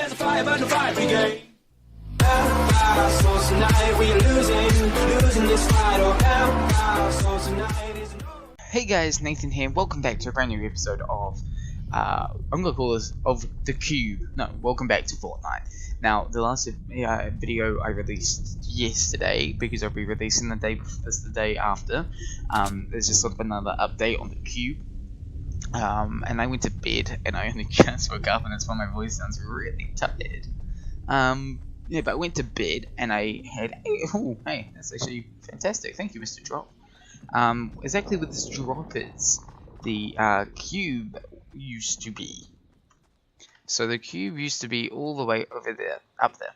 There's a fire, burn the fire brigade. So tonight we are losing this fight. So tonight is Hey guys, Nathan here. Welcome back to a brand new episode of I'm gonna call this of the Cube. No, welcome back to Fortnite. Now, the last video I released yesterday, because I'll be releasing the day after. There's just sort of another update on the Cube. And I went to bed, and I only just woke up, and that's why my voice sounds really tired. Yeah, but I went to bed, and I had. Oh, hey, that's actually fantastic. Thank you, Mr. Drop. Exactly what this drop is, the cube used to be. So the cube used to be all the way over there, up there,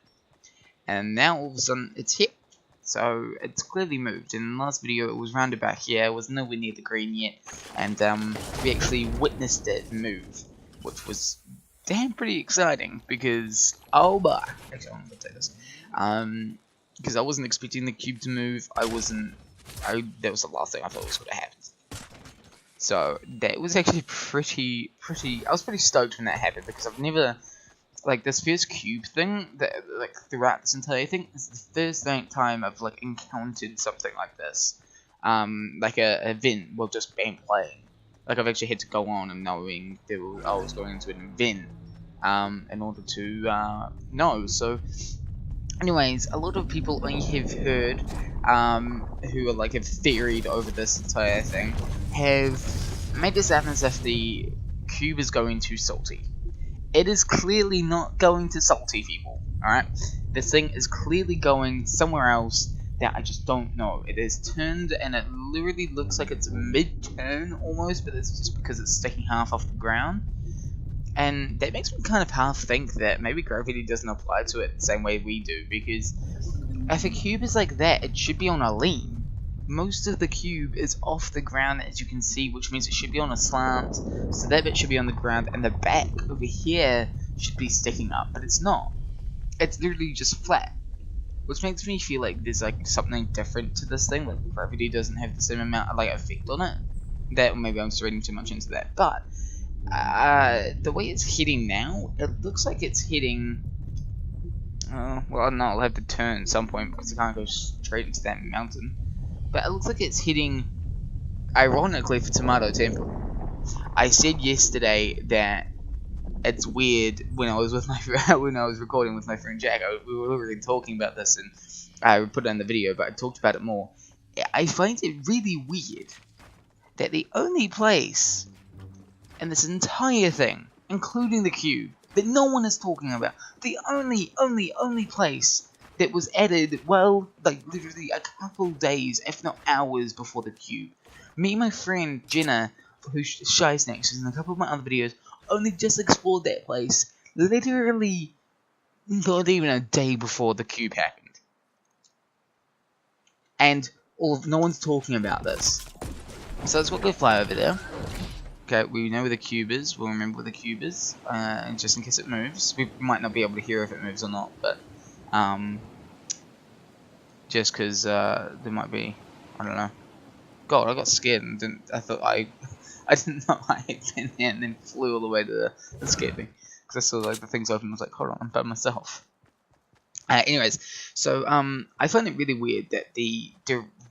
and now all of a sudden it's here. So it's clearly moved. In the last video it was round about here, it was nowhere near the green yet, and we actually witnessed it move, which was damn pretty exciting because, oh my, actually I'm gonna take this, because I wasn't expecting the cube to move. That was the last thing I thought was going to happen. So that was actually pretty, I was pretty stoked when that happened, because I've never, like, this first cube thing, that, like, throughout this entire thing, is the first time I've, like, encountered something like this. Like a event, well, just been playing. Like, I've actually had to go on and knowing that I was going into an event, in order to, know. So, anyways, a lot of people I have heard, who are like have theoried over this entire thing, have made this happen as if the cube is going to salty. It is clearly not going to salty, people. Alright? This thing is clearly going somewhere else that I just don't know. It is turned, and it literally looks like it's mid-turn almost, but it's just because it's sticking half off the ground. And that makes me kind of half think that maybe gravity doesn't apply to it the same way we do, because if a cube is like that, it should be on a lean. Most of the cube is off the ground, as you can see, which means it should be on a slant, so that bit should be on the ground, and the back over here should be sticking up, but it's not. It's literally just flat, which makes me feel like there's like something different to this thing, like gravity doesn't have the same amount of like effect on it. That, or maybe I'm just reading too much into that, but the way it's hitting now, it looks like it's hitting. Well, I don't know. I'll have to turn at some point because I can't go straight into that mountain. But it looks like it's hitting, ironically, for Tomato Temple. I said yesterday that it's weird when I was with my when I was recording with my friend Jack. We were already talking about this, and I put it in the video, but I talked about it more. I find it really weird that the only place and this entire thing, including the cube, that no one is talking about, the only place that was added, well, like literally a couple days, if not hours before the cube. Me and my friend Jenna, who's Shy Snacks, in a couple of my other videos, only just explored that place, literally not even a day before the cube happened. And no one's talking about this. So let's go fly over there. Okay, we know where the cube is. We'll remember where the cube is, just in case it moves. We might not be able to hear if it moves or not, but just because there might be, I don't know. God, I got scared and I thought I didn't know I had been there, and then flew all the way to the scared me because I saw like the things open. I was like, hold on, I'm by myself. Anyways, so I find it really weird that the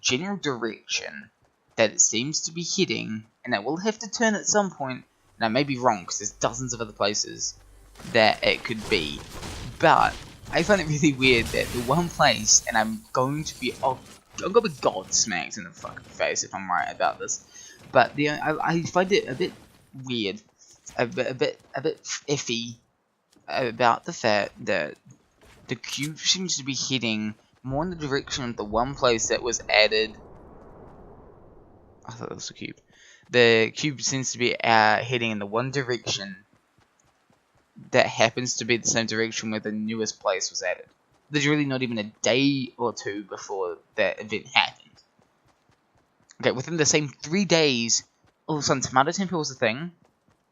general direction that it seems to be hitting, and that will have to turn at some point, and I may be wrong because there's dozens of other places that it could be, but I find it really weird that the one place, and I'm going to be gobsmacked in the fucking face if I'm right about this, but I find it a bit weird, a bit iffy about the fact that the cube seems to be hitting more in the direction of the one place that was added. I thought that was a cube. The cube seems to be heading in the one direction that happens to be the same direction where the newest place was added. Literally not even a day or two before that event happened. Okay, within the same 3 days, all of a sudden Tomato Temple was a thing.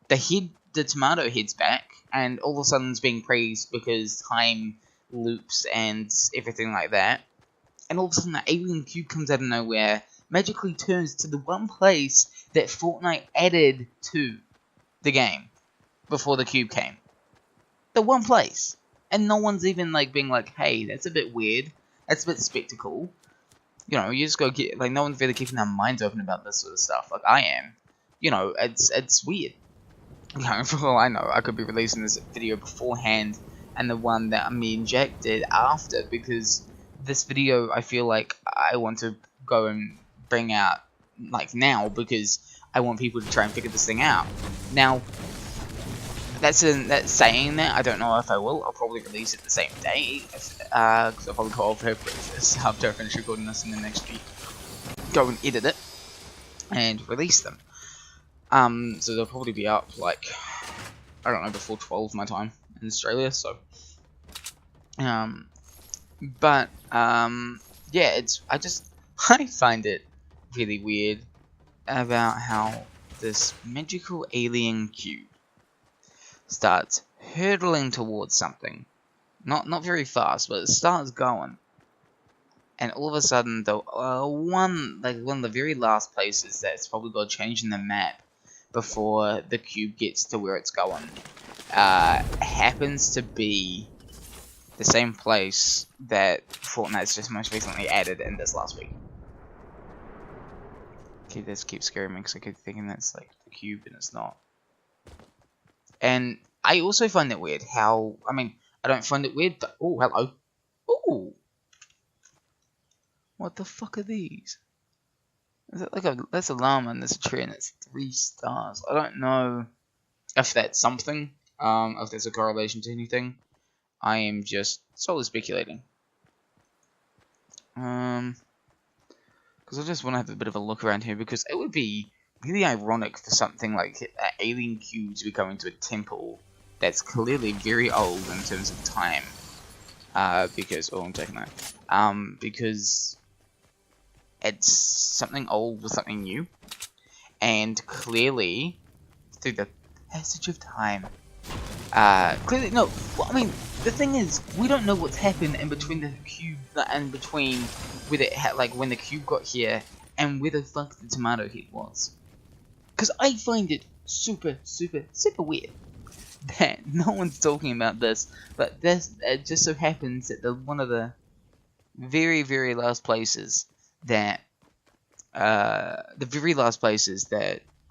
The tomato heads back, and all of a sudden it's being praised because time loops and everything like that. And all of a sudden the alien cube comes out of nowhere, magically turns to the one place that Fortnite added to the game before the cube came. The one place. And no one's even like being like, hey, that's a bit weird. That's a bit spectacle. You know, you just go get, like, no one's really keeping their minds open about this sort of stuff. Like, I am. You know, it's weird. You know, for all I know, I could be releasing this video beforehand and the one that me and Jack did after, because this video, I feel like I want to go and bring out, like, now, because I want people to try and figure this thing out. Now, that's saying that, I don't know if I will. I'll probably release it the same day, because I'll probably go over this after I finish recording this, and then next week go and edit it and release them. So they'll probably be up, like, I don't know, before 12 my time in Australia, so, yeah, I find it really weird about how this magical alien cube starts hurtling towards something, not very fast, but it starts going, and all of a sudden, the one of the very last places that's probably got to change in the map before the cube gets to where it's going, happens to be the same place that Fortnite's just most recently added in this last week. Okay, this keeps scaring me because I keep thinking that's like the cube and it's not. And I also find it weird how, I mean, I don't find it weird, but, oh, hello. Ooh. What the fuck are these? Is it like that's a llama and there's a tree and it's 3 stars. I don't know if that's something, if there's a correlation to anything. I am just solely speculating. Because I just want to have a bit of a look around here, because it would be really ironic for something like an alien cube to be coming to a temple that's clearly very old in terms of time. Because, oh, I'm taking that. Because it's something old with something new, and clearly, through the passage of time, clearly, no, well, I mean, the thing is, we don't know what's happened in between the cube, and between where it had, like, when the cube got here, and where the fuck the tomato head was. Because I find it super, super, super weird that no one's talking about this, but this, it just so happens that one of the very, very last places that,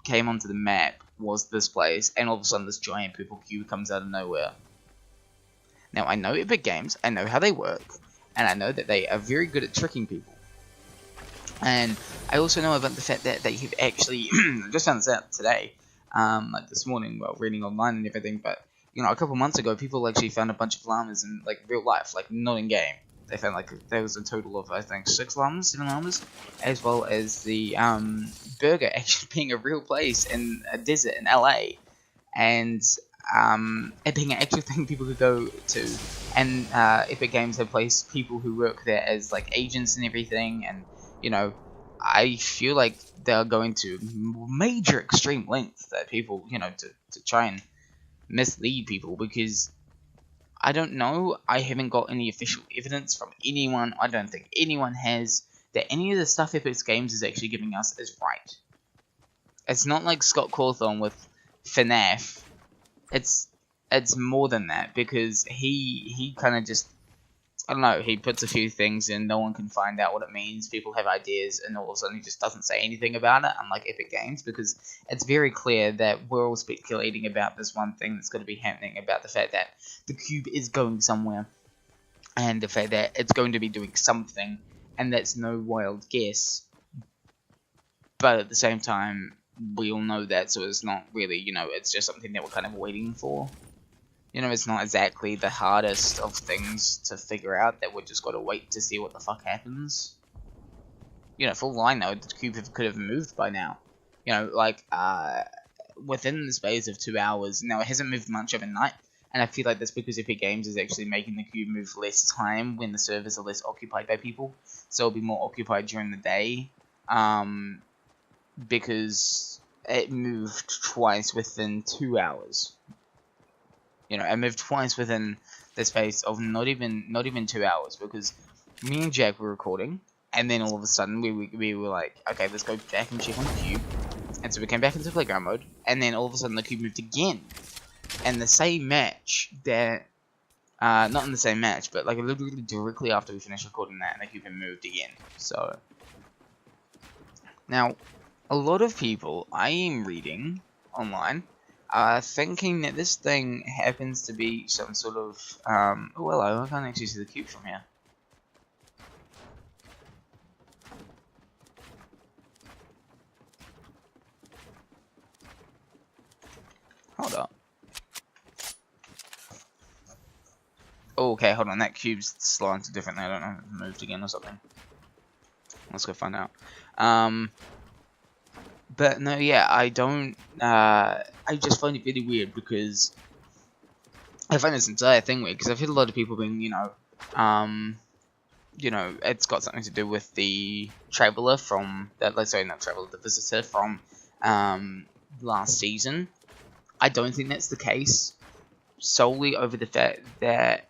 came onto the map was this place, and all of a sudden this giant purple cube comes out of nowhere. Now, I know Epic Games, I know how they work, and I know that they are very good at tricking people. And I also know about the fact that they have actually, I just found this out today, like this morning, while reading online and everything, but, you know, a couple months ago, people actually found a bunch of llamas in, like, real life, like, not in game. They found, like, there was a total of, I think, 7 llamas, as well as the, burger actually being a real place in a desert in LA, and, it being an actual thing people could go to, and, Epic Games have placed people who work there as, like, agents and everything, and, you know, I feel like they're going to major extreme lengths that people, you know, to try and mislead people, because I don't know, I haven't got any official evidence from anyone, I don't think anyone has, that any of the stuff Epic Games is actually giving us is right. It's not like Scott Cawthon with FNAF, it's more than that, because he kind of just, I don't know, he puts a few things in, no one can find out what it means, people have ideas, and all of a sudden he just doesn't say anything about it, unlike Epic Games, because it's very clear that we're all speculating about this one thing that's going to be happening, about the fact that the cube is going somewhere, and the fact that it's going to be doing something, and that's no wild guess, but at the same time, we all know that, so it's not really, you know, it's just something that we're kind of waiting for. You know, it's not exactly the hardest of things to figure out, that we're just got to wait to see what the fuck happens. You know, for all I know, the cube could have moved by now. You know, like, within the space of 2 hours. Now, it hasn't moved much overnight, and I feel like that's because Epic Games is actually making the cube move less time when the servers are less occupied by people. So it'll be more occupied during the day, because it moved twice within 2 hours. You know, I moved twice within the space of not even 2 hours, because me and Jack were recording, and then all of a sudden we were like, okay, let's go back and check on the cube, and so we came back into playground mode, and then all of a sudden the cube moved again, and the same match that, not in the same match, but like literally directly after we finished recording that, and the cube had moved again. So now, a lot of people I am reading online are thinking that this thing happens to be some sort of, oh hello, I can't actually see the cube from here. Hold up. Oh, okay, hold on, that cube's slanted differently, I don't know if it moved again or something. Let's go find out. But no, yeah, I don't, I just find it really weird because I find this entire thing weird because I've heard a lot of people being, you know, it's got something to do with the traveler from, sorry, not traveler, the visitor from, last season. I don't think that's the case, solely over the fact that,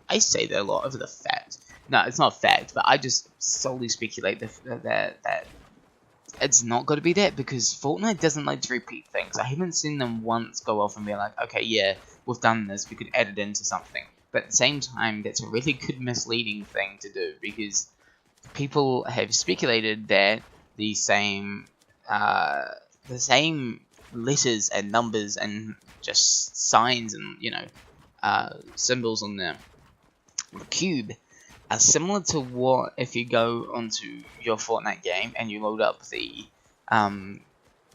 I say that a lot, over the fact, no, it's not a fact, but I just solely speculate that it's not going to be that, because Fortnite doesn't like to repeat things. I haven't seen them once go off and be like, okay, yeah, we've done this, we could add it into something. But at the same time, that's a really good misleading thing to do, because people have speculated that the same letters and numbers and just signs and, you know, symbols on the cube are similar to what, if you go onto your Fortnite game and you load up the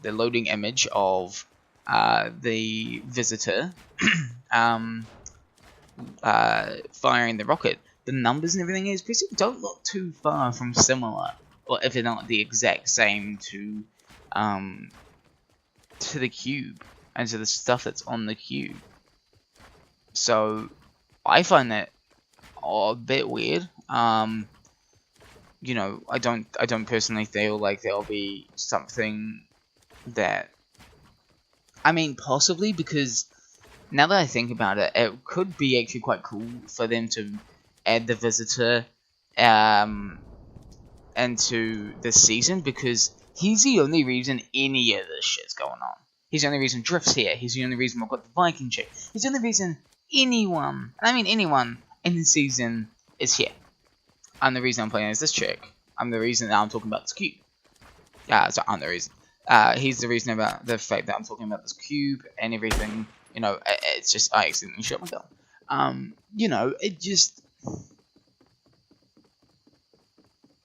loading image of the visitor firing the rocket, the numbers and everything is basically don't look too far from similar, or if they're not the exact same to the cube and to the stuff that's on the cube. So I find that a bit weird. You know, I don't personally feel like there'll be something that, I mean, possibly, because now that I think about it, it could be actually quite cool for them to add the visitor into this season, because he's the only reason any of this shit's going on. He's the only reason Drift's here. He's the only reason we've got the Viking chick. He's the only reason anyone, and I mean anyone, in the season is here. I'm the reason I'm playing as this chick. I'm the reason that I'm talking about this cube. So I'm the reason. He's the reason about the fact that I'm talking about this cube and everything. You know, it's just, I accidentally shot my gun. You know, it just,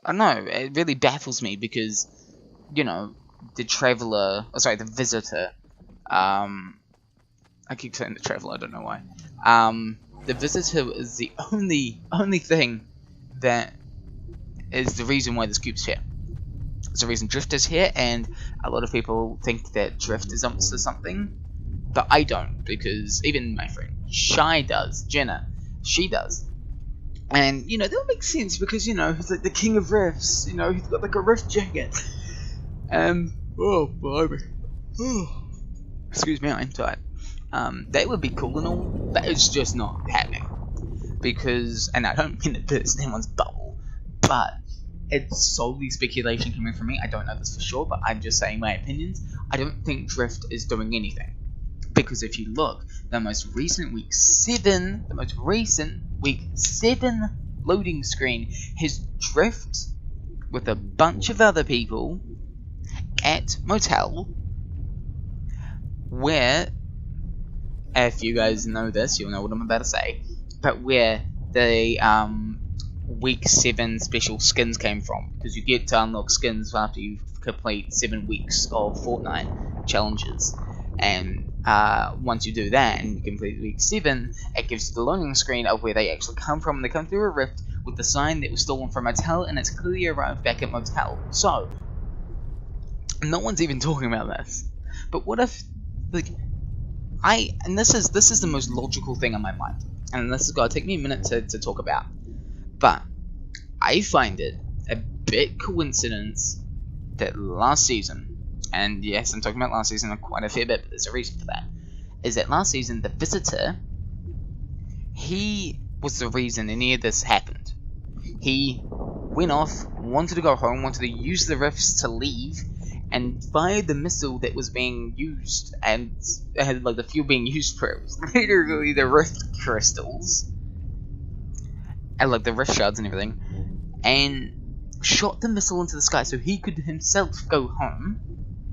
I don't know, it really baffles me because, you know, the traveler, the visitor, I keep saying the traveler, I don't know why. The visitor is the only thing that is the reason why this cube's here. It's the reason Drift is here, and a lot of people think that Drift is up to something, but I don't, because even my friend Shy does, Jenna, she does. And, you know, that makes sense, because, you know, he's like the king of riffs, you know, he's got like a rift jacket. Oh, blimey. Excuse me, I'm tired. That would be cool and all, but it's just not happening. Because, and I don't mean to burst anyone's bubble, but it's solely speculation coming from me. I don't know this for sure, but I'm just saying my opinions. I don't think Drift is doing anything. Because if you look, the most recent week 7 loading screen has Drift with a bunch of other people at motel, where, if you guys know this, you'll know what I'm about to say, but where the week 7 special skins came from, because you get to unlock skins after you complete 7 weeks of Fortnite challenges, and once you do that and you complete week 7, it gives you the loading screen of where they actually come from, and they come through a rift with the sign that was stolen from motel, and it's clearly arrived back at motel. So no one's even talking about this, but what if, like, and this is the most logical thing on my mind, and this is going to take me a minute to talk about, but I find it a bit coincidence that last season, and yes, I'm talking about last season quite a fair bit, but there's a reason for that, is that last season, the visitor, he was the reason any of this happened. He went off, wanted to go home, wanted to use the rifts to leave, and fired the missile that was being used, and it had like the fuel being used for it was literally the rift crystals and like the rift shards and everything, and shot the missile into the sky so he could himself go home.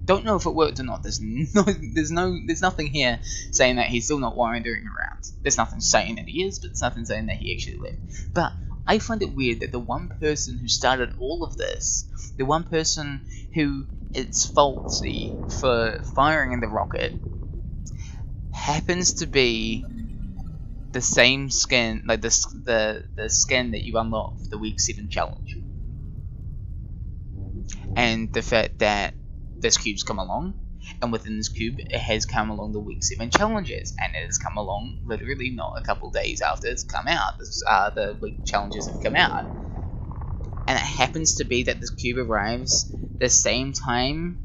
Don't know if it worked or not. There's nothing here saying that he's still not wandering around. There's nothing saying that he is, but there's nothing saying that he actually left. But I find it weird that the one person who started all of this, the one person who is faulty for firing in the rocket, happens to be the same skin, like the skin that you unlock for the week 7 challenge. And the fact that this cube's come along, and within this cube it has come along the week 7 challenges, and it has come along literally not a couple days after it's come out. The week challenges have come out, and it happens to be that this cube arrives the same time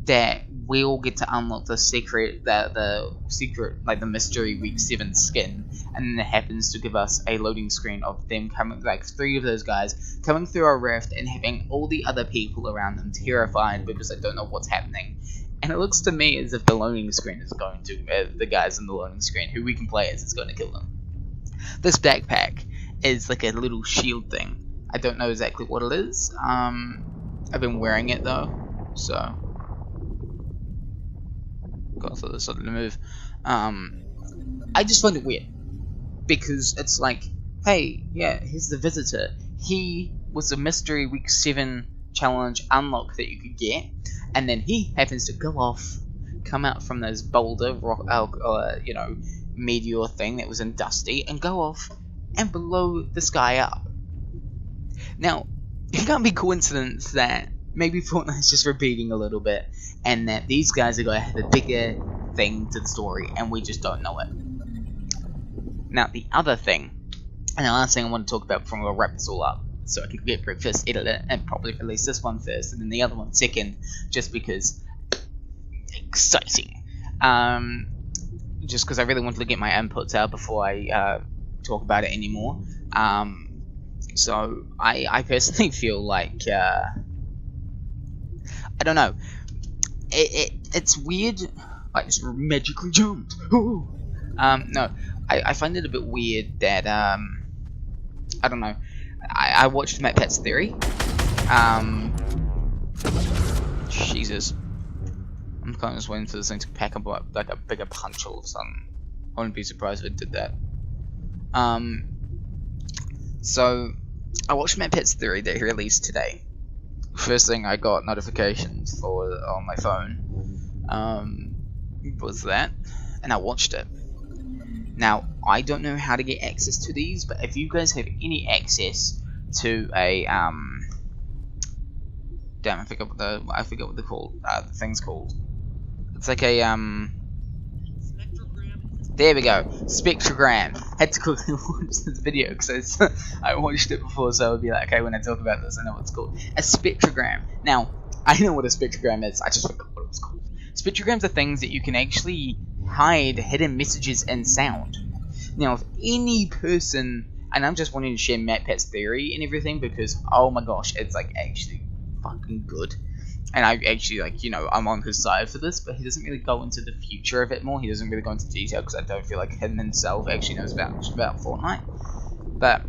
that we all get to unlock the secret, like the mystery week 7 skin, and then it happens to give us a loading screen of them coming, like 3 of those guys coming through our rift and having all the other people around them terrified because they don't know what's happening. And it looks to me as if the loading screen is going to, the guys in the loading screen who we can play as, is going to kill them. This backpack is like a little shield thing. I don't know exactly what it is. I've been wearing it though, so got to this sort of move. I just find it weird because it's like, hey, yeah, here's the visitor. He was a mystery week 7 challenge unlock that you could get, and then he happens to go off, come out from those boulder rock, meteor thing that was in Dusty, and go off and blow the sky up. Now, it can't be coincidence that maybe Fortnite's just repeating a little bit, and that these guys are going to have a bigger thing to the story, and we just don't know it. Now, the other thing, and the last thing I want to talk about before I wrap this all up, so I can get breakfast, edit it, and probably release this one first, and then the other one second, just because exciting. Just because I really wanted to get my inputs out before I talk about it anymore. So I personally feel like I don't know. It's weird. I just magically jumped. Ooh. No, I find it a bit weird that I don't know. I watched Matt Pat's Theory. Jesus. I'm kind of just waiting for this thing to pack up like a bigger punch all of a sudden. I wouldn't be surprised if it did that. So I watched Matt Pat's Theory that he released today. First thing I got notifications for on my phone was that, and I watched it. Now, I don't know how to get access to these, but if you guys have any access to a damn, I forget what they're called. The thing's called. It's like a there we go, spectrogram. Had to quickly watch this video because I watched it before, so I would be like, okay, when I talk about this, I know what it's called. A spectrogram. Now, I know what a spectrogram is. I just forgot what it was called. Spectrograms are things that you can actually hide hidden messages and sound. Now, if any person, and I'm just wanting to share Matt Pat's Theory and everything because, oh my gosh, it's like actually fucking good. And I actually, like, you know, I'm on his side for this, but he doesn't really go into the future of it more. He doesn't really go into detail because I don't feel like him himself actually knows much about Fortnite. But,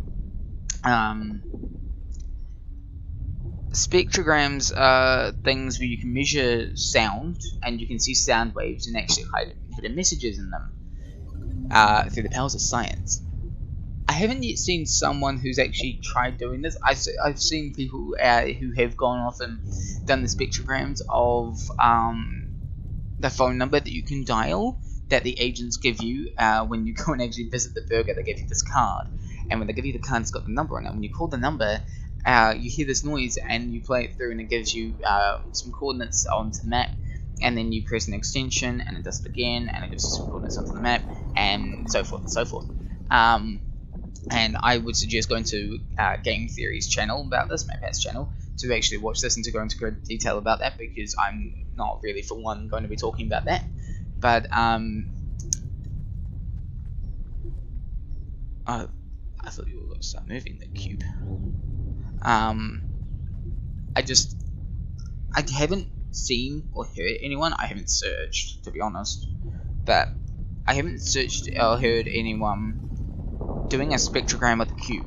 spectrograms are things where you can measure sound, and you can see sound waves and actually hide hidden messages in them through the powers of science. I haven't yet seen someone who's actually tried doing this. I've seen people who have gone off and done the spectrograms of the phone number that you can dial that the agents give you when you go and actually visit the burger. They give you this card, and when they give you the card, it's got the number on it. When you call the number, you hear this noise, and you play it through, and it gives you some coordinates onto the map. And then you press an extension, and it does it again, and it gives you some coordinates onto the map, and so forth and so forth. And I would suggest going to Game Theory's channel about this, Matt Pat's channel, to actually watch this and to go into great detail about that, because I'm not really, for one, going to be talking about that. But, I thought you were going to start moving the cube. I haven't seen or heard anyone. I haven't searched, to be honest, but I haven't searched or heard anyone doing a spectrogram with a cube,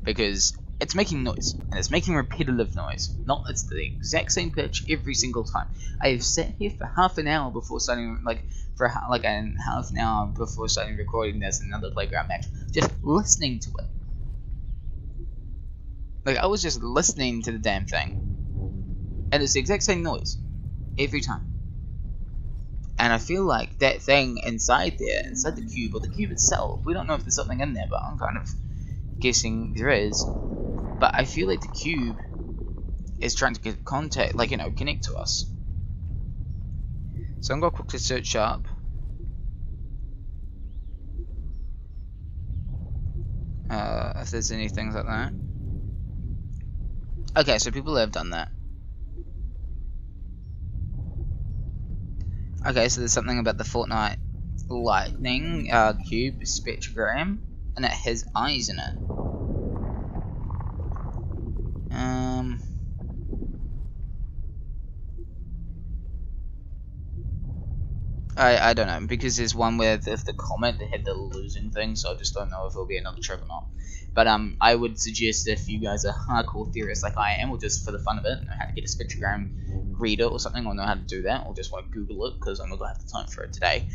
because it's making noise, and it's making repetitive noise. Not it's the exact same pitch every single time. I have sat here for half an hour before starting, half an hour before starting recording this another playground match, just listening to it. Like, I was just listening to the damn thing, and it's the exact same noise every time. And I feel like that thing inside there, inside the cube, or the cube itself, we don't know if there's something in there, but I'm kind of guessing there is. But I feel like the cube is trying to get contact, connect to us. So I'm gonna quickly search up if there's any things like that. Okay, so people have done that. Okay, so there's something about the Fortnite lightning cube spectrogram, and it has eyes in it. I don't know, because there's one where the comet that had the losing thing, so I just don't know if it'll be another trick or not. But I would suggest, if you guys are hardcore theorists like I am, or just for the fun of it, know how to get a spectrogram reader or something, or know how to do that, or just want to Google it, because I'm not going to have the time for it today,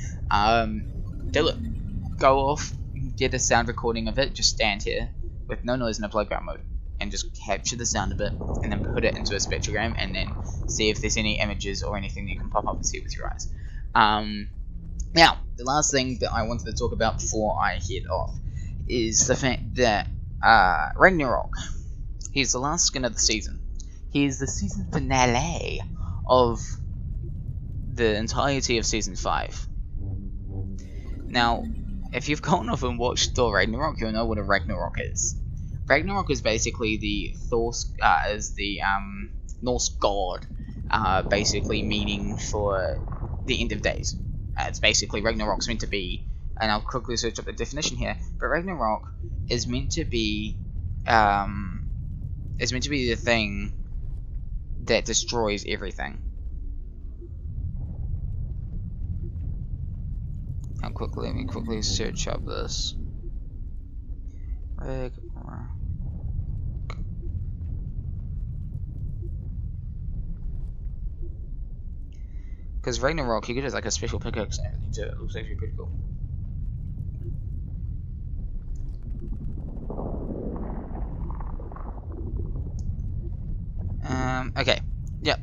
do it. Go off, get a sound recording of it, just stand here, with no noise in a playground mode, and just capture the sound of it, and then put it into a spectrogram, and then see if there's any images or anything that you can pop up and see with your eyes. Now, the last thing that I wanted to talk about before I head off is the fact that Ragnarok, he's the last skin of the season. He is the season finale of the entirety of Season 5. Now, if you've gone off and watched Thor Ragnarok, you'll know what a Ragnarok is. Ragnarok is basically the Norse god, basically meaning for the end of days. It's basically, Ragnarok's meant to be, and I'll quickly search up the definition here, but Ragnarok is meant to be the thing that destroys everything. Let me quickly search up this. Ragnarok. Because Ragnarok, you get like a special pickaxe and everything too. It looks actually pretty cool. Okay. Yep.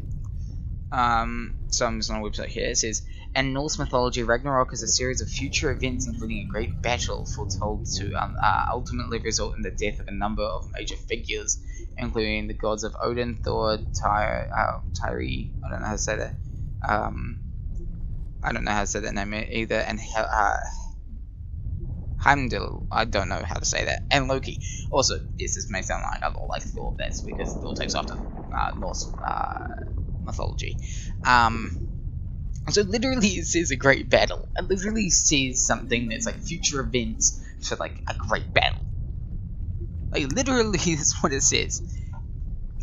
So I'm just on a website here. It says, in Norse mythology, Ragnarok is a series of future events, including a great battle foretold to ultimately result in the death of a number of major figures, including the gods of Odin, Thor, Tyr, I don't know how to say that. I don't know how to say that name either, and Heimdall, I don't know how to say that, and Loki. Also, yes, this may sound like a lot like Thor, that's because Thor takes after Norse mythology. So literally it says a great battle. It literally says something that's like future events for like a great battle. Like literally that's what it says.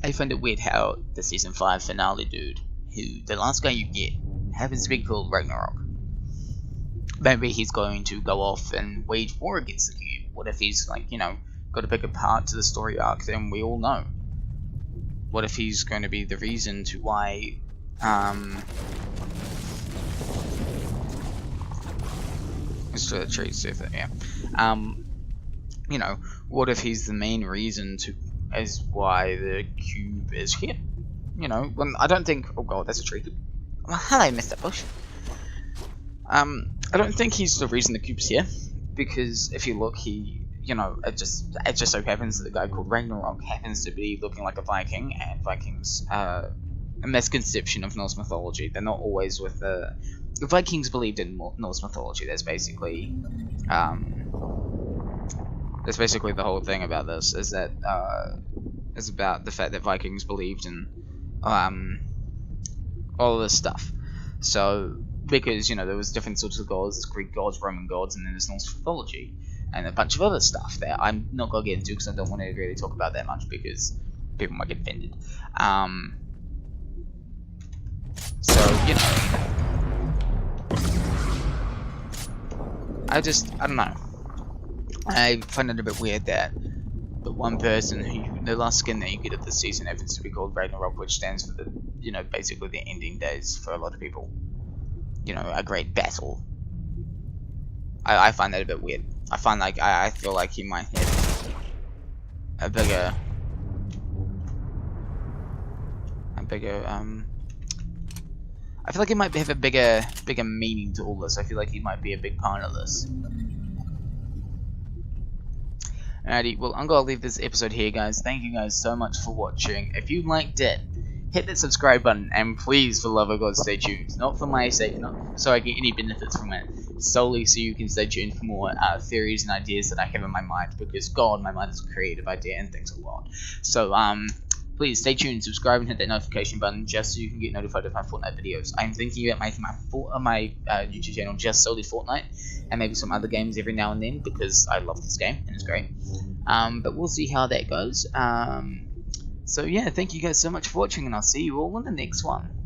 I find it weird how the Season 5 finale dude, who the last guy you get, happens to be called Ragnarok. Maybe he's going to go off and wage war against the cube. What if he's like, got a bigger part to the story arc than we all know? What if he's going to be the reason to why let's do the tree surfer, yeah. What if he's the main reason as why the cube is here? When I don't think, oh god, that's a tree. Oh, hello, Mr. Bush. I don't think he's the reason the cube's here, because if you look, it just so happens that the guy called Ragnarok happens to be looking like a Viking, and Vikings a misconception of Norse mythology. They're not always with the Vikings believed in Norse mythology. That's basically the whole thing about this, is that is about the fact that Vikings believed in all of this stuff. So because there was different sorts of gods, Greek gods, Roman gods, and then there's Norse mythology and a bunch of other stuff that I'm not gonna get into because I don't want to really talk about that much because people might get offended. So, you know, I don't know. I find it a bit weird that the one person the last skin that you get of this season happens to be called Ragnarok, which stands for the, you know, basically the ending days for a lot of people. You know, a great battle. I find that a bit weird. I find like, I feel like he might have a bigger, I feel like he might have a bigger meaning to all this. I feel like he might be a big part of this. Alrighty, well, I'm gonna leave this episode here, guys. Thank you guys so much for watching. If you liked it, hit that subscribe button, and please, for the love of God, stay tuned. Not for my sake, not so I get any benefits from it, solely so you can stay tuned for more theories and ideas that I have in my mind, because God, my mind is a creative idea and thinks a lot. So, please stay tuned, subscribe, and hit that notification button just so you can get notified of my Fortnite videos. I'm thinking about making my YouTube channel just solely Fortnite, and maybe some other games every now and then, because I love this game, and it's great. But we'll see how that goes. So yeah, thank you guys so much for watching, and I'll see you all in the next one.